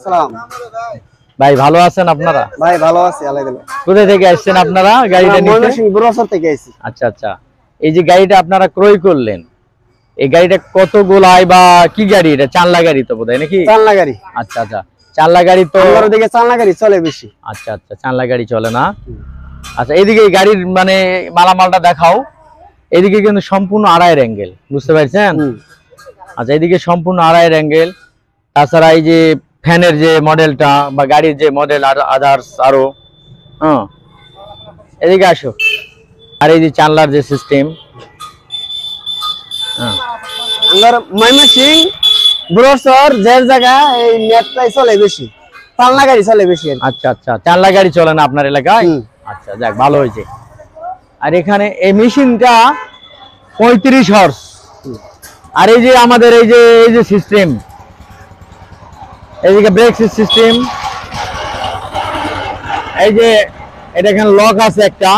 সালাম। ভাই ভালো আছেন আপনারা? ভাই ভালো আছি আলহামদুলিল্লাহ। কোথা থেকে আসছেন আপনারা গাড়িটা নিতে? ময়মনসিংহ বুড়াচর থেকে আইছি। আচ্ছা আচ্ছা, এই যে গাড়িটা আপনারা ক্রয় করলেন, এই গাড়িটা কত গোলায় বা কি গাড়ি? এটা চাল্লা গাড়ি তো বোধহয় নাকি? চালনা গাড়ি। আচ্ছা আচ্ছা, চাল্লা গাড়ি তো আমার ওদিকে চালনা গাড়ি চলে বেশি। আচ্ছা আচ্ছা, চাল্লা গাড়ি চলে না। আচ্ছা, এদিকে এই গাড়ির মানে মালামালটা দেখাও। এদিকে কিন্তু সম্পূর্ণ আড়াইয়ের অ্যাঙ্গেল, বুঝতে পারছেন? আচ্ছা, এদিকে সম্পূর্ণ আড়াইয়ের অ্যাঙ্গেল। তাছাড়া এই যে ফ্যানের যে মডেলটা বা গাড়ির যে মডেল আর আদার্স আরো, হ্যাঁ এদিকে আসো। আর এই যে চাল্লার যে সিস্টেম, হ্যাঁ আমার ময়মনসিংহ বুড়াচর যে জায়গা এই নেটটাই চলে বেশি, চালনা গাড়ি চলে বেশি। আচ্ছা আচ্ছা, চাল্লা গাড়ি চলে না আপনার এলাকায়? আচ্ছা, যাক ভালো হয়েছে। আর এখানে এই মেশিনটা 35 হর্স। আর এই যে আমাদের এই যে সিস্টেম, এইদিকে ব্রেক সিস্টেম, এই যে এটা এখানে লক আছে একটা,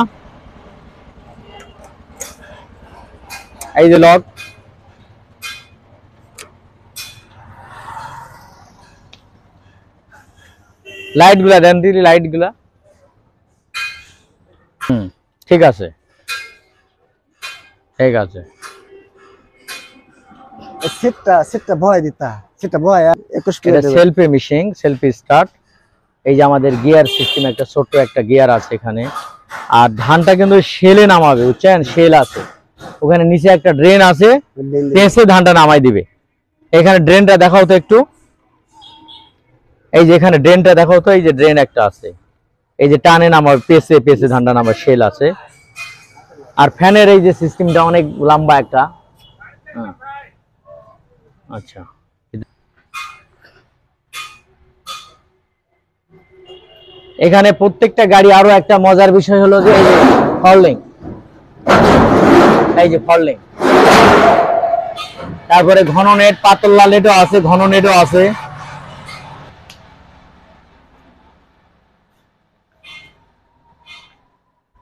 এই যে লক। লাইট গুলা দেন দিলি, লাইট গুলা। ঠিক আছে ঠিক আছে। সিটটা ভয় দিতা, সিটটা ভয় 21 এটা kilo. Selfie missing, selfie start. এই যে আমাদের গিয়ার সিস্টেম, একটা ছোট্ট একটা গিয়ার আছে এখানে। আর ধানটা কিন্তু শেলে নামাবে, বুঝছেন? শেল আছে ওখানে, নিচে একটা ড্রেন আছে, পেঁচে ধানটা নামাই দিবে। এখানে ড্রেনটা দেখাও তো একটু। এই যে এখানে ড্রেনটা দেখাও তো, এই যে ড্রেন একটা আছে, এই যে টানে নামাবে, পেঁচে পেঁচে ধানটা নামাবে, শেল আছে। আর ফ্যানের এই যে সিস্টেমটা অনেক লম্বা একটা। আচ্ছা, এখানে প্রত্যেকটা গাড়ি আরো একটা মজার বিষয় হলো যে এই যে ফরলিং, এই যে ফরলিং, তারপরে ঘন নেট, পাতলা নেটও আছে, ঘন নেটও আছে।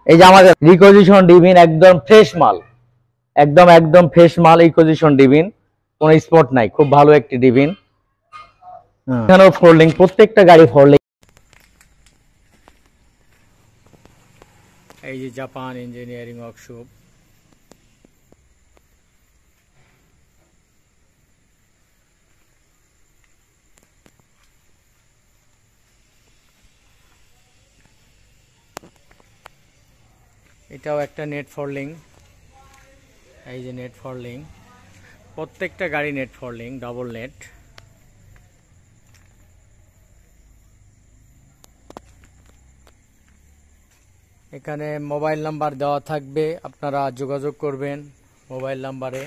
এই যে আমাদের রিকোজিশন ডিভিন একদম ফ্রেশ মাল, একদম একদম ফ্রেশ মাল। রিকোজিশন ডিভিন, কোনো স্পট নাই, খুব ভালো একটি ডিভিন। এখানেও ফোল্ডিং, প্রত্যেকটা গাড়ি ফোল্ডিং। এই যে জাপান ইঞ্জিনিয়ারিং ওয়ার্কশপ। এটাও একটা নেট ফরলিং, এই যে নেট ফরলিং, প্রত্যেকটা গাড়ি নেট ফরলিং, ডাবল নেট। এখানে মোবাইল নাম্বার দেওয়া থাকবে, আপনারা যোগাযোগ করবেন মোবাইল নাম্বারে।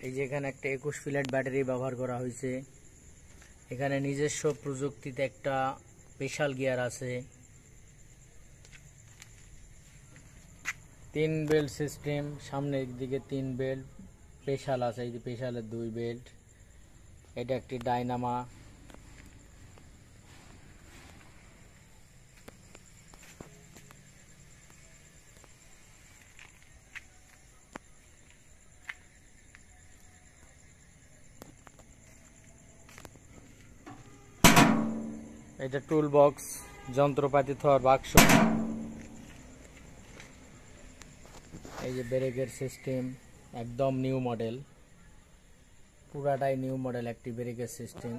এই যে এখানে একটা 21 ফিলেট ব্যাটারি ব্যবহার করা হয়েছে। এখানে নিজস্ব প্রযুক্তিতে একটা স্পেশাল গিয়ার আছে, 3 বেল্ট সিস্টেম, সামনের দিকে 3 বেল্ট, স্পেশাল আছে, এই যে স্পেশালের 2 বেল্ট। এটা একটি ডাইনামা। এটা টুল বক্স, যন্ত্রপাতি থোয়ার বাক্স। এই যে ব্রেকের সিস্টেম, একদম নিউ মডেল, পুরাটাই নিউ মডেল একটি ব্রেকের সিস্টেম।